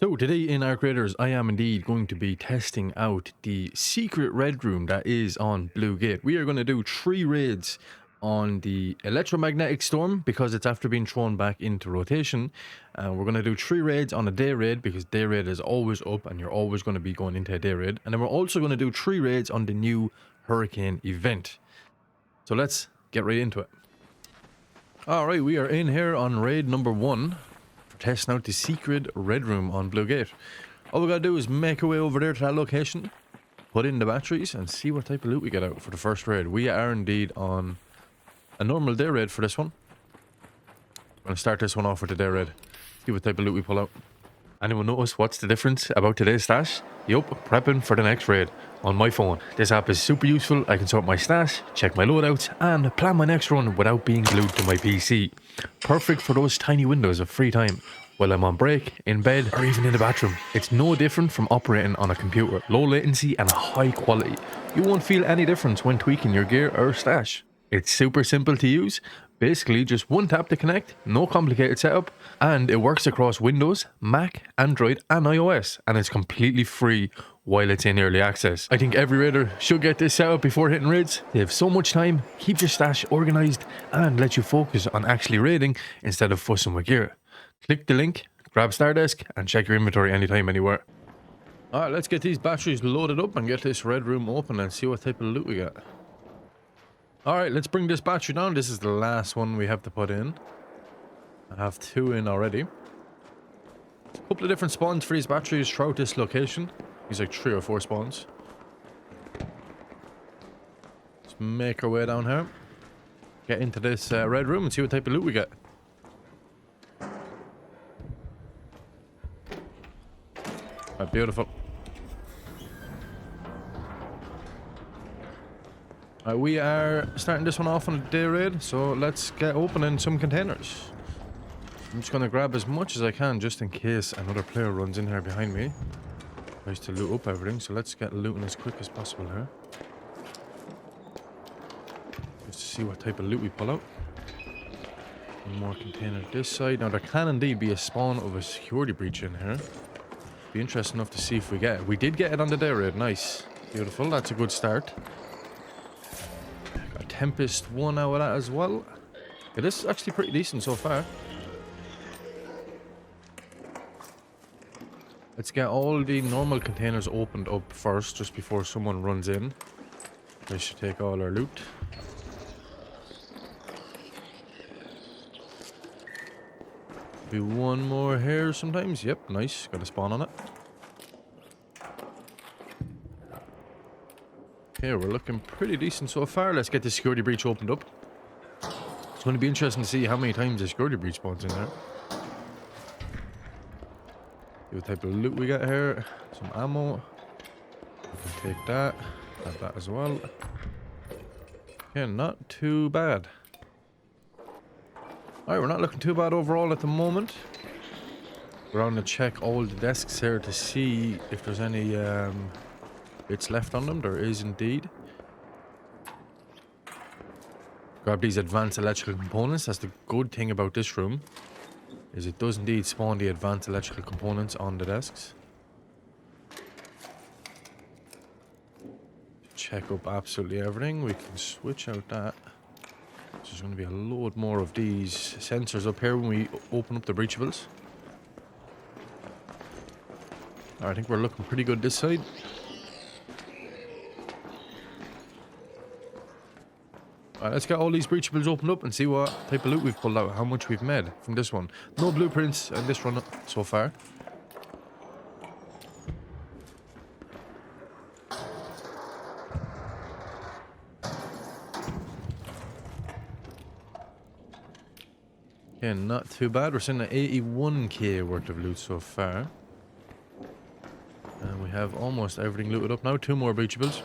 So today in Arc Raiders, I am indeed going to be testing out the secret red room that is on Blue Gate. We are going to do 3 raids on the electromagnetic storm because it's after being thrown back into rotation. We're going to do 3 raids on a day raid because day raid is always up and you're always going to be going into a day raid. And then we're also going to do 3 raids on the new Hurricane event. So let's get right into it. Alright, we are in here on raid number 1. Testing out the secret red room on Blue Gate. All we gotta do is make our way over there to that location, put in the batteries, and see what type of loot we get out for the first raid. We are indeed on a normal day raid for this one. I'm gonna start this one off with the day raid. See what type of loot we pull out. Anyone notice what's the difference about today's stash? Yup, prepping for the next raid on my phone. This app is super useful. I can sort my stash, check my loadouts, and plan my next run without being glued to my PC. Perfect for those tiny windows of free time while I'm on break, in bed, or even in the bathroom. It's no different from operating on a computer. Low latency and high quality. You won't feel any difference when tweaking your gear or stash. It's super simple to use. Basically just one tap to connect, no complicated setup, and it works across Windows, Mac, Android and iOS, and it's completely free while it's in early access. I think every raider should get this set up before hitting raids. They have so much time, keeps your stash organized, and lets you focus on actually raiding instead of fussing with gear. Click the link, grab Stardesk, and check your inventory anytime, anywhere. Alright, let's get these batteries loaded up and get this red room open and see what type of loot we got. Alright, let's bring this battery down. This is the last one we have to put in. I have 2 in already. A couple of different spawns for these batteries throughout this location. These like 3 or 4 spawns. Let's make our way down here. Get into this red room and see what type of loot we get. Alright, beautiful. We are starting this one off on a day raid, so let's get opening some containers. I'm just going to grab as much as I can just in case another player runs in here behind me. Tries to loot up everything, so let's get looting as quick as possible here. Just to see what type of loot we pull out. One more container this side. Now there can indeed be a spawn of a security breach in here. Be interesting enough to see if we get it. We did get it on the day raid, nice. Beautiful, that's a good start. Tempest 1 out of that as well. Yeah, this is actually pretty decent so far. Let's get all the normal containers opened up first, just before someone runs in. They should take all our loot. Be one more here sometimes. Yep, nice. Got a spawn on it. Okay, we're looking pretty decent so far. Let's get the security breach opened up. It's going to be interesting to see how many times the security breach spawns in there. See what type of loot we got here. Some ammo. We can take that. Have that as well. Yeah, not too bad. Alright, we're not looking too bad overall at the moment. We're going to check all the desks here to see if there's any bits left on them. There is indeed. Grab these advanced electrical components. That's the good thing about this room, is it does indeed spawn the advanced electrical components on the desks. Check up absolutely everything. We can switch out that. So there's going to be a load more of these sensors up here when we open up the breachables. I think we're looking pretty good this side. Alright, let's get all these breachables opened up and see what type of loot we've pulled out, how much we've made from this one. No blueprints in this run so far. Yeah, not too bad. We're sitting at 81k worth of loot so far. And we have almost everything looted up now. 2 more breachables.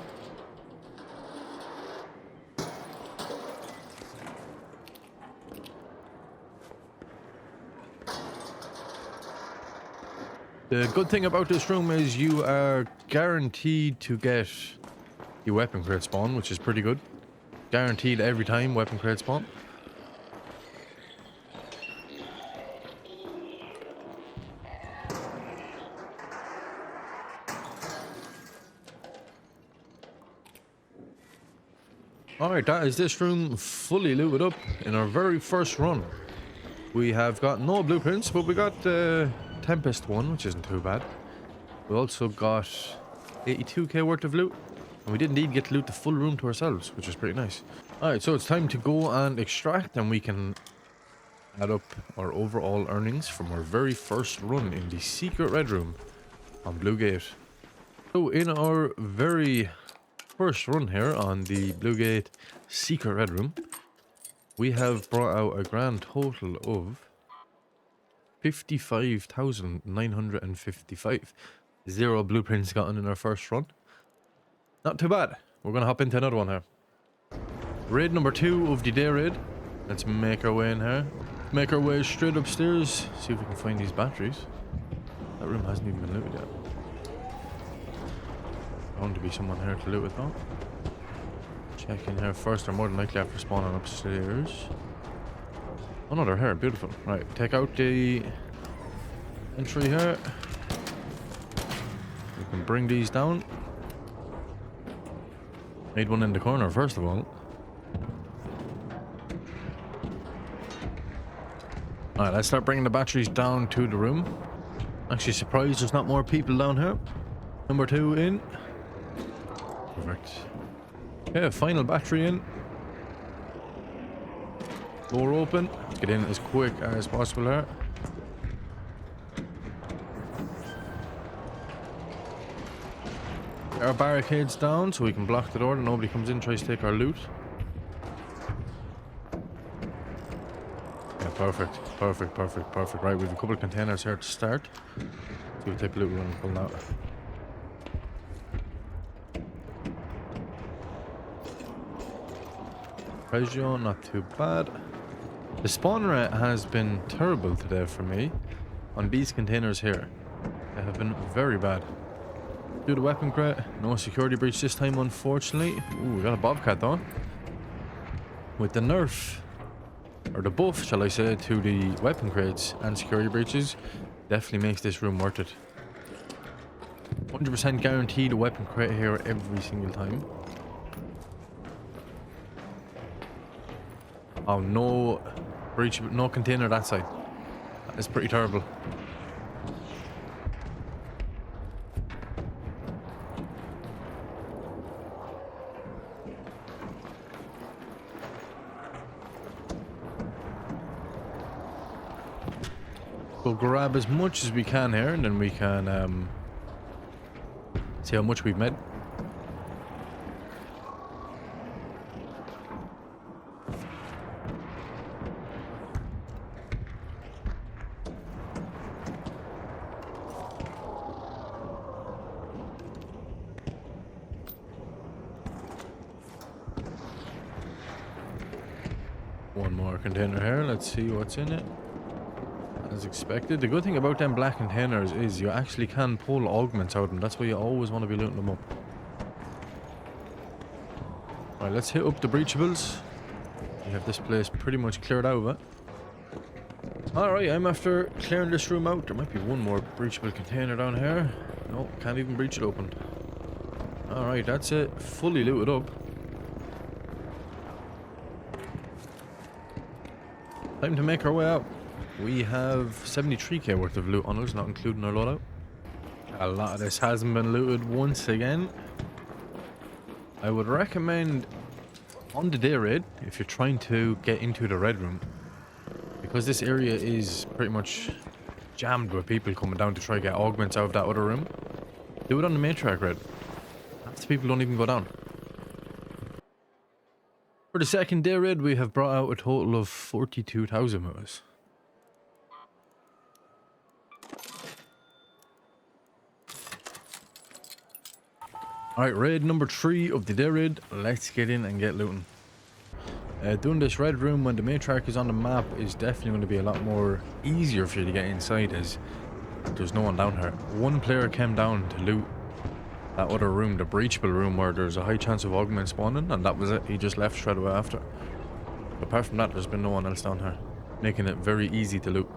The good thing about this room is you are guaranteed to get your weapon crate spawn, which is pretty good. Guaranteed every time weapon crate spawn. Alright, that is this room fully looted up in our very first run. We have got no blueprints, but we got the Tempest one, which isn't too bad. We also got 82k worth of loot. And we did indeed get to loot the full room to ourselves, which is pretty nice. Alright, so it's time to go and extract, and we can add up our overall earnings from our very first run in the secret red room on Blue Gate. So in our very first run here on the Blue Gate secret red room, we have brought out a grand total of 55,955. 0 blueprints gotten in our first run. Not too bad. We're going to hop into another one here. Raid number 2 of the day raid. Let's make our way in here. Make our way straight upstairs. See if we can find these batteries. That room hasn't even been looted yet. Bound to be someone here to loot it though. Check in here first. They're more than likely after spawning upstairs. Oh no, they're here. Beautiful. Right, take out the entry here. We can bring these down. Need one in the corner first of all. Alright, let's start bringing the batteries down to the room. Actually surprised there's not more people down here. Number 2 in. Perfect. Okay, final battery in. Door open. Let's get in as quick as possible here. Get our barricades down so we can block the door and nobody comes in and tries to take our loot. Yeah, perfect. Perfect, perfect, perfect. Right, we have a couple of containers here to start. See what type of loot we're going to pull out. Prezio, not too bad. The spawn rate has been terrible today for me on these containers here. They have been very bad. Do the weapon crate. No security breach this time, unfortunately. Ooh, we got a bobcat though. With the nerf, or the buff, shall I say, to the weapon crates and security breaches, definitely makes this room worth it. 100% guaranteed a weapon crate here every single time. Oh, no breach, no container that side. That is pretty terrible. We'll grab as much as we can here, and then we can see how much we've made. One more container here. Let's see what's in it. As expected. The good thing about them black containers is you actually can pull augments out of them. That's why you always want to be looting them up. Alright, let's hit up the breachables. We have this place pretty much cleared out of it. Alright, I'm after clearing this room out. There might be one more breachable container down here. No, can't even breach it open. Alright, that's it. Fully looted up. Time to make our way out. We have 73k worth of loot on us, not including our loadout. A lot of this hasn't been looted once again. I would recommend on the day raid, if you're trying to get into the red room, because this area is pretty much jammed with people coming down to try to get augments out of that other room, do it on the matriarch raid. Half the people don't even go down. For the second day raid, we have brought out a total of 42,000 with us. Alright, raid number 3 of the day raid. Let's get in and get looting. Doing this red room when the matriarch is on the map is definitely going to be a lot more easier for you to get inside, as there's no one down here. One player came down to loot that other room, the breachable room, where there's a high chance of augment spawning, and that was it. He just left straight away after. But apart from that, there's been no one else down here, making it very easy to loot.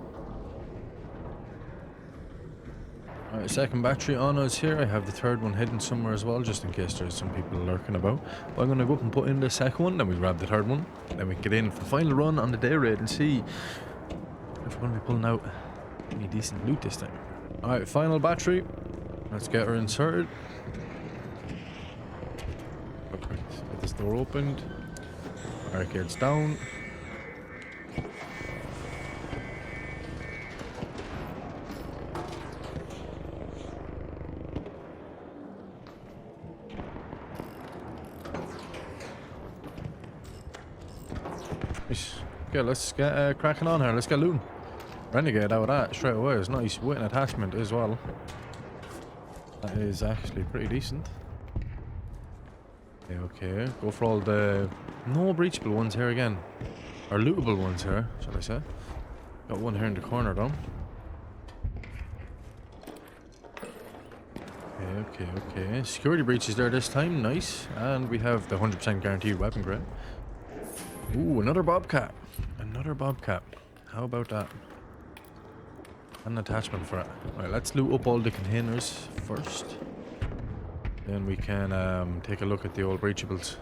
Alright, second battery on us here. I have the third one hidden somewhere as well, just in case there's some people lurking about. But I'm going to go up and put in the second one, then we grab the third one. Then we get in for the final run on the day raid and see if we're going to be pulling out any decent loot this time. Alright, final battery. Let's get her inserted. Perfect. Get this door opened. Barricades down. Nice. Okay, let's get cracking on here. Let's get looting. Renegade out of that straight away. It's nice with an attachment as well. That is actually pretty decent. Okay. Go for all the no breachable ones here again. Or lootable ones here, shall I say. Got one here in the corner though. Okay. Security breach is there this time. Nice. And we have the 100% guaranteed weapon grade. Ooh, another Bobcat. Another Bobcat. How about that? An attachment for it. Alright, let's loot up all the containers first. Then we can take a look at the old breachables.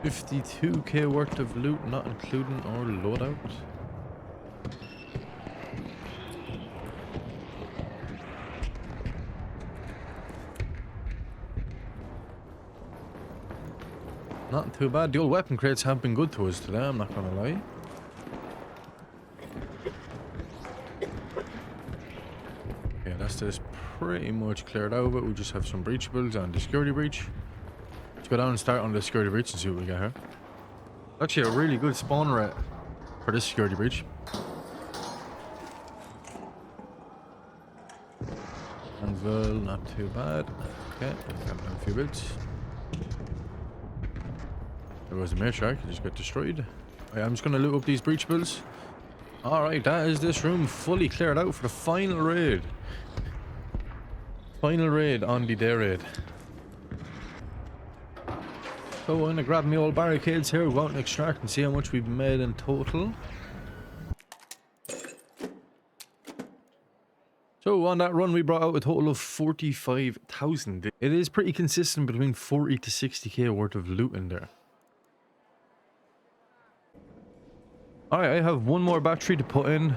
$52k worth of loot, not including our loadout. Not too bad. The old weapon crates have been good to us today, I'm not gonna lie. Okay, that's just pretty much cleared out of it. We just have some breachables and the security breach. Let's go down and start on the security breach and see what we got here. Actually, a really good spawn rate for this security breach. Anvil, not too bad. Okay, got a few bits. There was a matriarch, it just got destroyed. Right, I'm just gonna loot up these breachables. Alright, that is this room fully cleared out for the final raid. Final raid on the day raid. So I'm gonna grab my old barricades here, go out and extract and see how much we've made in total. So on that run we brought out a total of 45,000. It is pretty consistent between 40 to 60k worth of loot in there. Alright, I have one more battery to put in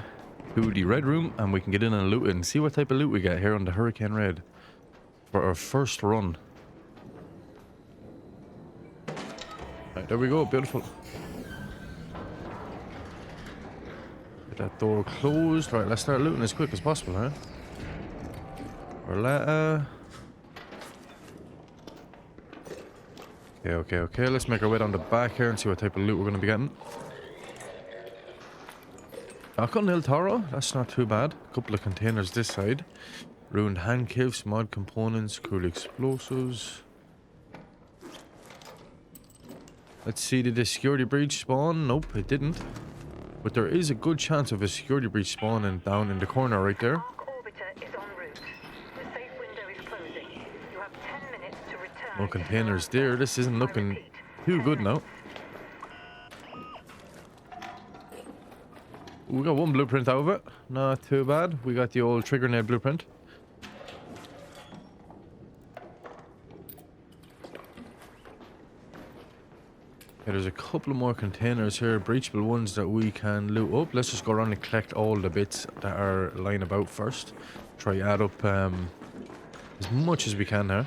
to the red room and we can get in and loot it and see what type of loot we get here on the Hurricane Raid for our first run. Right, there we go, beautiful. Get that door closed. Right, let's start looting as quick as possible, huh? Orletta. Okay, let's make our way down the back here and see what type of loot we're going to be getting. Shotgun El Toro, that's not too bad. A couple of containers this side. Ruined handcuffs, mod components, cool explosives. Let's see, did the security breach spawn? Nope, it didn't. But there is a good chance of a security breach spawning down in the corner right there. No containers there. This isn't looking too good now. We got one blueprint out of it. Not too bad. We got the old trigger nail blueprint. Yeah, there's a couple of more containers here, breachable ones that we can loot up. Let's just go around and collect all the bits that are lying about first. Try add up as much as we can here.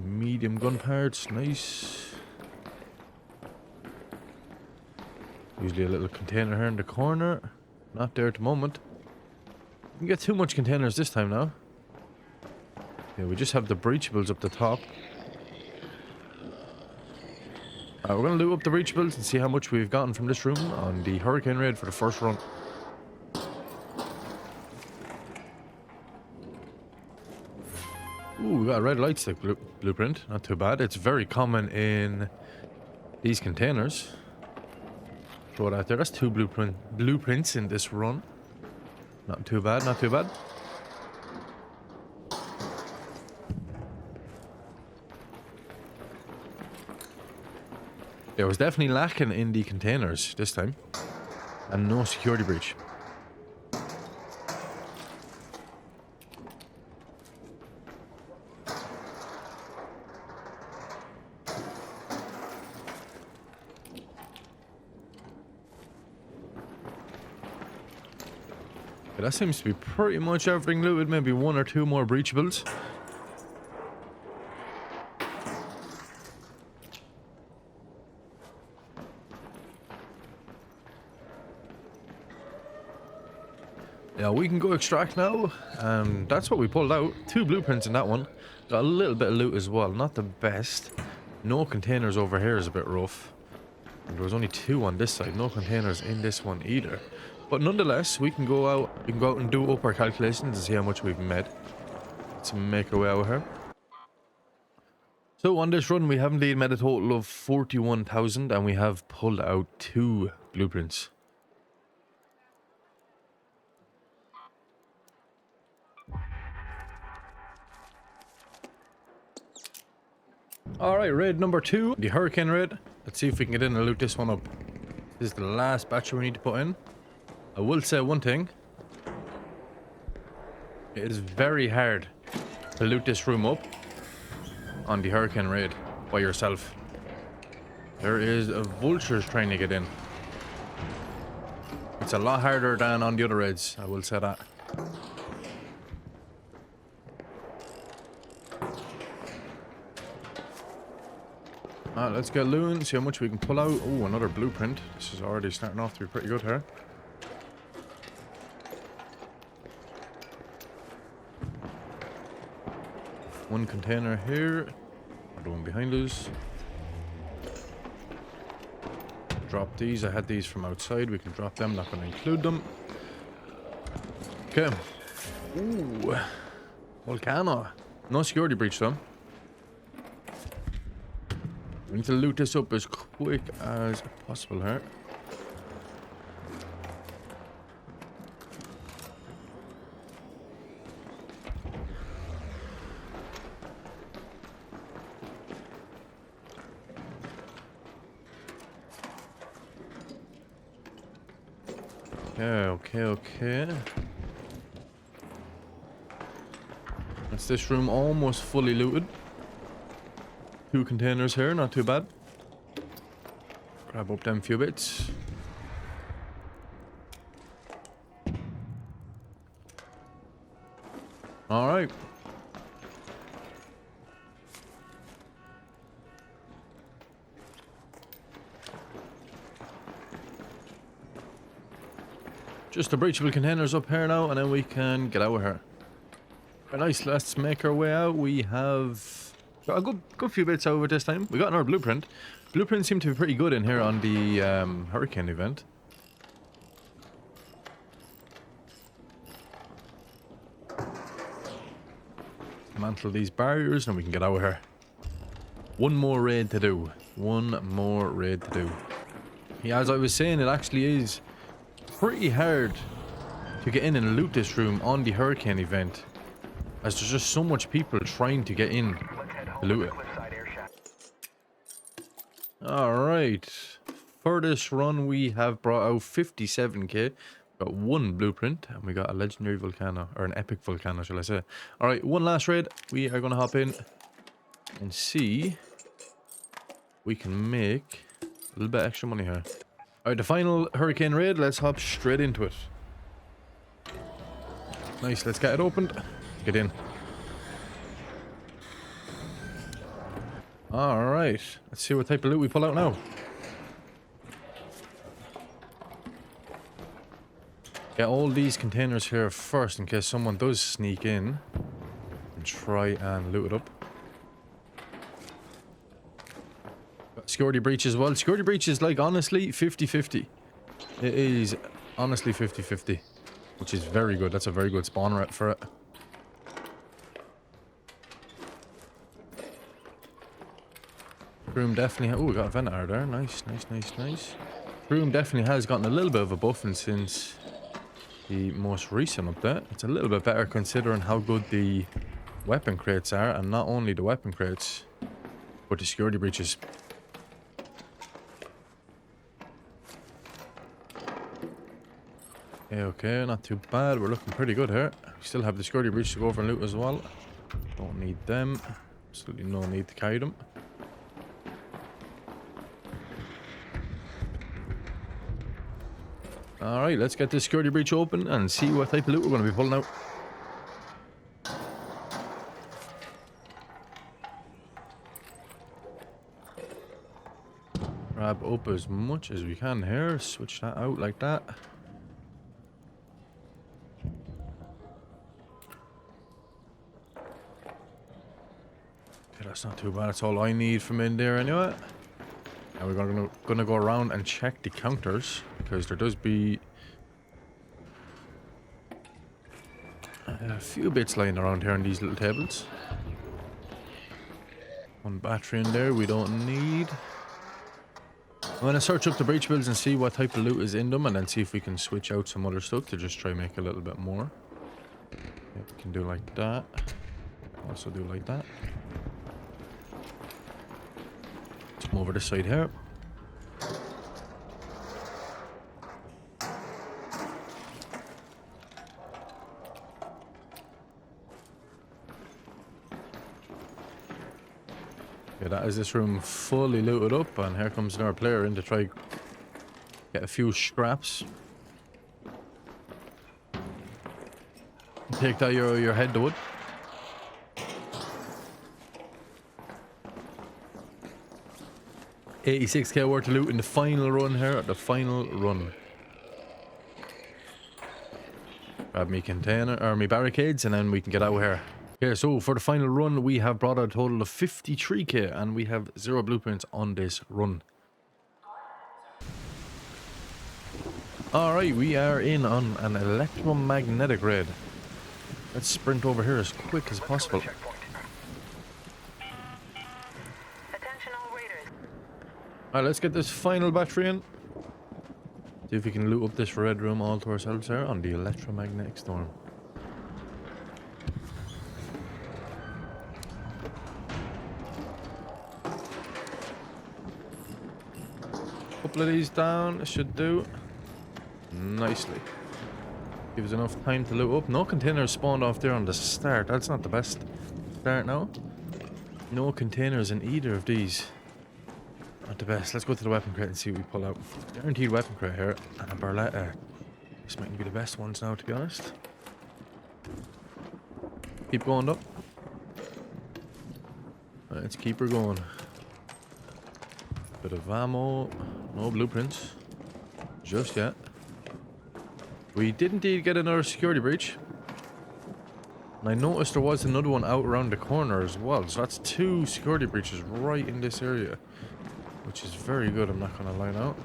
Medium gun parts, nice. Usually a little container here in the corner. Not there at the moment. We can get too much containers this time now. Yeah, we just have the breachables up the top. We're going to loot up the breachables and see how much we've gotten from this room on the Hurricane Raid for the first run. Ooh, we got a red light stick blueprint. Not too bad. It's very common in these containers. Throw it out there. That's two blueprints in this run. Not too bad, not too bad. There was definitely lacking in the containers this time. And no security breach. Yeah, that seems to be pretty much everything looted. Maybe one or two more breachables. Yeah, we can go extract now. That's what we pulled out. 2 blueprints in that one. Got a little bit of loot as well. Not the best. No containers over here is a bit rough. And there was only 2 on this side. No containers in this one either. But nonetheless, we can go out. We can go out and do up our calculations and see how much we've made. Let's make our way out here. So on this run, we have indeed made a total of 41,000, and we have pulled out 2 blueprints. Alright, raid number 2, the Hurricane raid. Let's see if we can get in and loot this one up. This is the last batch we need to put in. I will say one thing. It is very hard to loot this room up on the Hurricane raid by yourself. There is vultures trying to get in. It's a lot harder than on the other raids, I will say that. Let's get looting, see how much we can pull out. Oh, another blueprint. This is already starting off to be pretty good here. One container here. Another one behind us. Drop these. I had these from outside. We can drop them. Not going to include them. Okay. Ooh. Volcano. No security breach though. We need to loot this up as quick as possible here. Okay. That's this room almost fully looted. 2 containers here, not too bad. Grab up them few bits. Alright. Just the breachable containers up here now, and then we can get out of here. Very nice, let's make our way out. We have got a good few bits over this time. We got another blueprint. Blueprints seem to be pretty good in here on the Hurricane event. Mantle these barriers and we can get out of here. One more raid to do. Yeah, as I was saying, it actually is pretty hard to get in and loot this room on the Hurricane event, as there's just so much people trying to get in to loot it. Alright, for this run we have brought out 57k, got 1 blueprint, and we got a legendary volcano, or an epic volcano shall I say. Alright, one last raid. We are going to hop in and see we can make a little bit extra money here. Alright, the final Hurricane raid, let's hop straight into it. Nice, let's get it opened. Get in. Alright, let's see what type of loot we pull out now. Get all these containers here first in case someone does sneak in and try and loot it up. Got security breach as well. Security breach is like honestly 50-50. It is honestly 50-50, which is very good. That's a very good spawn rate for it. Room definitely. Oh, we got a Venator there. Nice. Room definitely has gotten a little bit of a buffing since the most recent update. It's a little bit better considering how good the weapon crates are, and not only the weapon crates, but the security breaches. Okay, not too bad. We're looking pretty good here. We still have the security breach to go over and loot as well. Don't need them. Absolutely no need to carry them. Alright, let's get this security breach open and see what type of loot we're going to be pulling out. Grab up as much as we can here. Switch that out like that. Okay, that's not too bad. That's all I need from in there anyway. And we're gonna go around and check the counters, because there does be a few bits lying around here on these little tables. One battery in there we don't need. I'm gonna search up the breach builds and see what type of loot is in them, and then see if we can switch out some other stuff to just try and make a little bit more. Yeah, we can do like that. Also do like that. Let's come over this side here. Yeah, that is this room fully looted up, and here comes another player in to try get a few scraps. Take that your head to wood. $86k worth of loot in the final run here, the final run. Grab me container or me barricades, and then we can get out here. Okay, so for the final run, we have brought a total of 53k, and we have 0 blueprints on this run. Alright, we are in on an electromagnetic raid. Let's sprint over here as quick as possible. Alright, let's get this final battery in. See if we can loot up this red room all to ourselves here on the electromagnetic storm. Couple of these down should do nicely. Gives enough time to loot up. No containers spawned off there on the start. That's not the best start now. No containers in either of these. Not the best. Let's go to the weapon crate and see what we pull out. Guaranteed weapon crate here and a Beretta. This might be the best ones now, to be honest. Keep going up. Let's keep her going. Bit of ammo. No blueprints. Just yet. We did indeed get another security breach. And I noticed there was another one out around the corner as well. So that's 2 security breaches right in this area. Which is very good, I'm not going to lie now.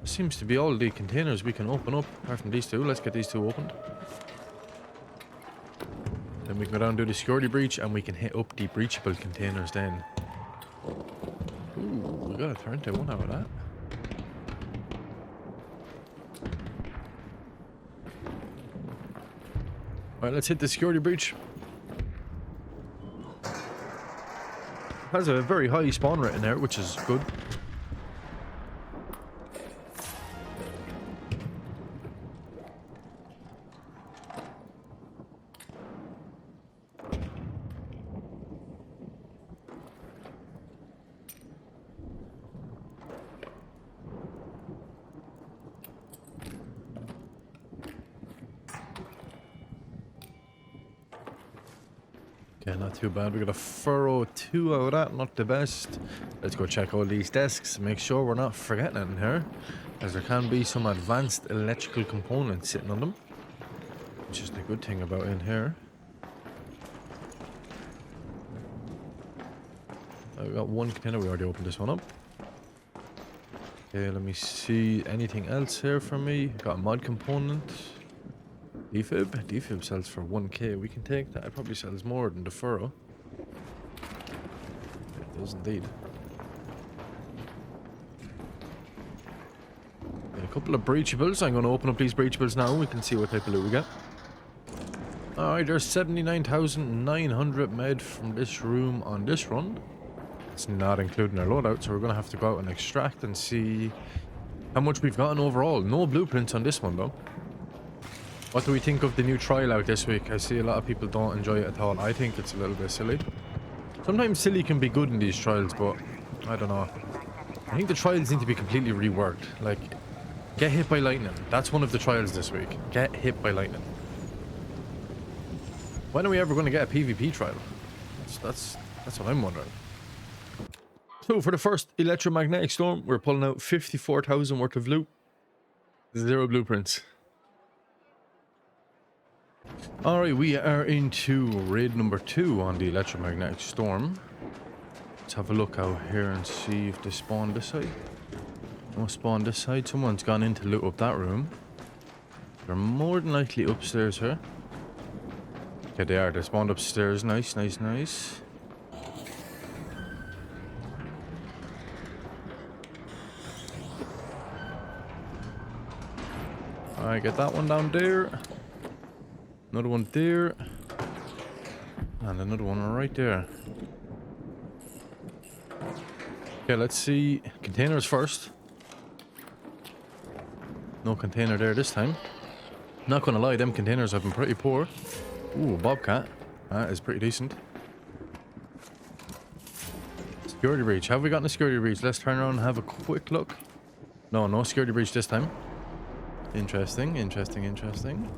Seems to be all the containers we can open up, apart from these 2. Let's get these 2 opened. Then we can go down and do the security breach, and we can hit up the breachable containers then. Ooh, we got a turret, I won't have that. Alright, let's hit the security breach. Has a very high spawn rate in there, which is good. Okay, not too bad. We got a furrow 2 out of that, not the best. Let's go check all these desks, make sure we're not forgetting anything here, as there can be some advanced electrical components sitting on them, which is the good thing about in here. We got one container, we already opened this one up. Okay, let me see anything else here for me. Got a mod component. Defib? Defib sells for 1k. We can take that. It probably sells more than the furrow. It does indeed. A couple of breachables. I'm going to open up these breachables now. We can see what type of loot we get. Alright, there's 79,900 med from this room on this run. It's not including our loadout, so we're going to have to go out and extract and see how much we've gotten overall. No blueprints on this one though. What do we think of the new trial out this week? I see a lot of people don't enjoy it at all. I think it's a little bit silly. Sometimes silly can be good in these trials, but I don't know. I think the trials need to be completely reworked. Like, get hit by lightning. That's one of the trials this week. Get hit by lightning. When are we ever going to get a PvP trial? That's what I'm wondering. So for the first electromagnetic storm, we're pulling out 54,000 worth of loot. 0 blueprints. Alright, we are into raid number 2 on the electromagnetic storm. Let's have a look out here and see if they spawn this side. No spawn this side. Someone's gone in to loot up that room. They're more than likely upstairs here. Okay, they are. They spawned upstairs. Nice, nice, nice. Alright, get that one down there. Another one there. And another one right there. Okay, let's see. Containers first. No container there this time. Not gonna lie, them containers have been pretty poor. Ooh, Bobcat. That is pretty decent. Security breach. Have we gotten a security breach? Let's turn around and have a quick look. No, no security breach this time. Interesting, interesting, interesting.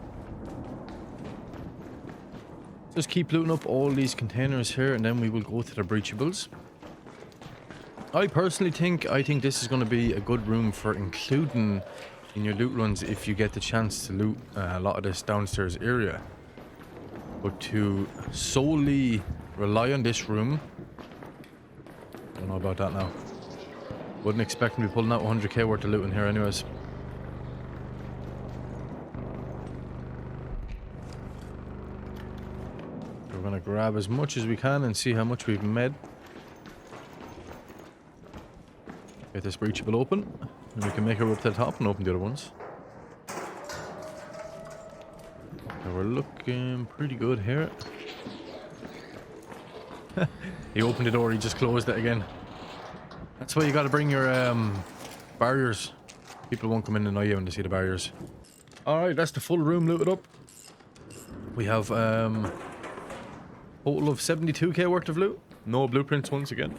Just keep looting up all these containers here and then we will go to the breachables. I personally think this is going to be a good room for including in your loot runs if you get the chance to loot a lot of this downstairs area. But to solely rely on this room, I don't know about that now. Wouldn't expect me to be pulling out 100k worth of loot in here anyways. We're going to grab as much as we can and see how much we've made. Get this breachable open, and we can make our way up to the top and open the other ones. So we're looking pretty good here. He opened the door, he just closed it again. That's why you gotta bring your barriers. People won't come in and annoy you when they see the barriers. Alright, that's the full room looted up. We have total of 72k worth of loot. No blueprints once again.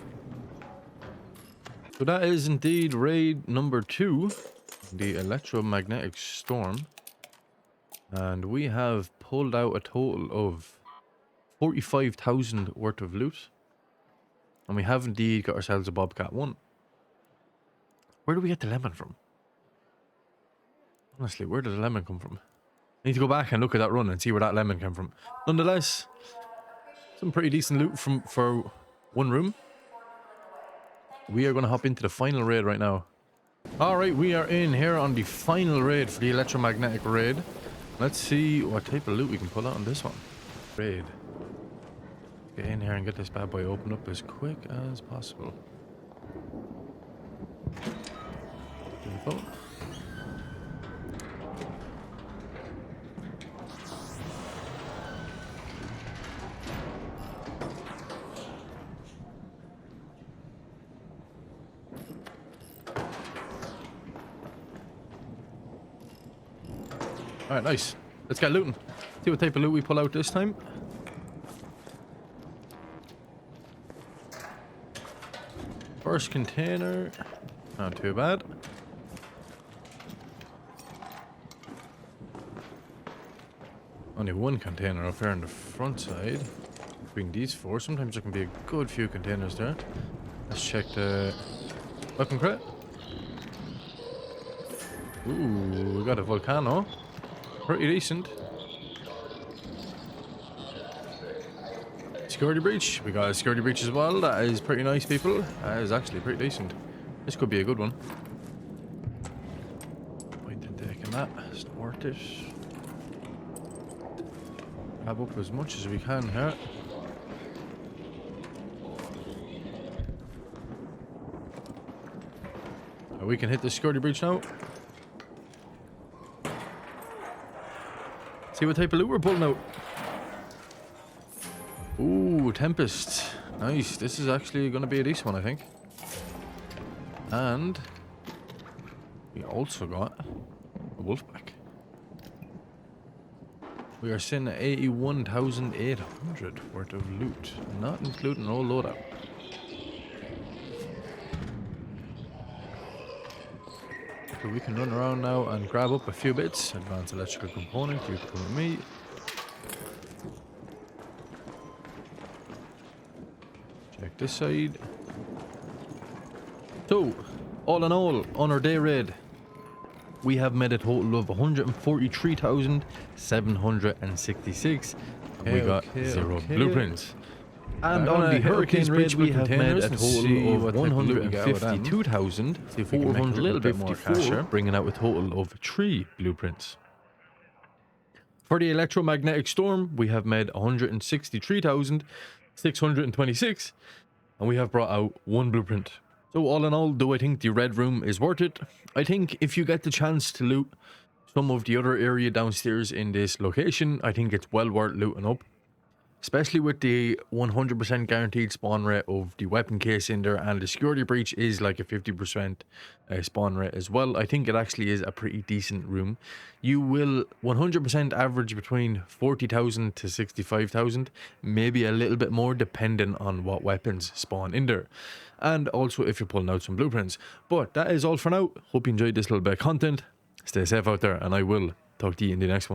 So that is indeed raid number 2, the electromagnetic storm. And we have pulled out a total of 45,000 worth of loot. And we have indeed got ourselves a Bobcat 1. Where do we get the lemon from? Honestly, where did the lemon come from? I need to go back and look at that run and see where that lemon came from. Nonetheless, some pretty decent loot for one room. We are going to hop into the final raid right now. Alright, we are in here on the final raid for the electromagnetic raid. Let's see what type of loot we can pull out on this one. Raid. Get in here and get this bad boy open up as quick as possible. Beautiful. Alright, nice. Let's get looting. See what type of loot we pull out this time. First container. Not too bad. Only one container up here on the front side. Between these four. Sometimes there can be a good few containers there. Let's check the weapon crate. Ooh, we got a Volcano. Pretty decent. Security breach. We got a security breach as well. That is pretty nice, people. That is actually pretty decent. This could be a good one. Point in taking that. It's not worth it. Grab up as much as we can here. We can hit the security breach now. See what type of loot we're pulling out. Ooh, Tempest. Nice. This is actually going to be a decent one, I think. And We also got a wolfpack. We are sitting at 81,800 worth of loot, not including all loadout. So we can run around now and grab up a few bits. Advanced electrical component, you can come with me. Check this side. So, all in all, on our day raid, we have made a total of 143,766. And we got zero blueprints. And on the Hurricane raid, we have made a total of 152,454, bringing out a total of 3 blueprints. For the Electromagnetic Storm, we have made 163,626, and we have brought out 1 blueprint. So all in all, do I think the Red Room is worth it? I think if you get the chance to loot some of the other area downstairs in this location, I think it's well worth looting up. Especially with the 100% guaranteed spawn rate of the weapon case in there, and the security breach is like a 50% spawn rate as well. I think it actually is a pretty decent room. You will 100% average between 40,000 to 65,000, maybe a little bit more depending on what weapons spawn in there. And also if you're pulling out some blueprints. But that is all for now. Hope you enjoyed this little bit of content. Stay safe out there, and I will talk to you in the next one.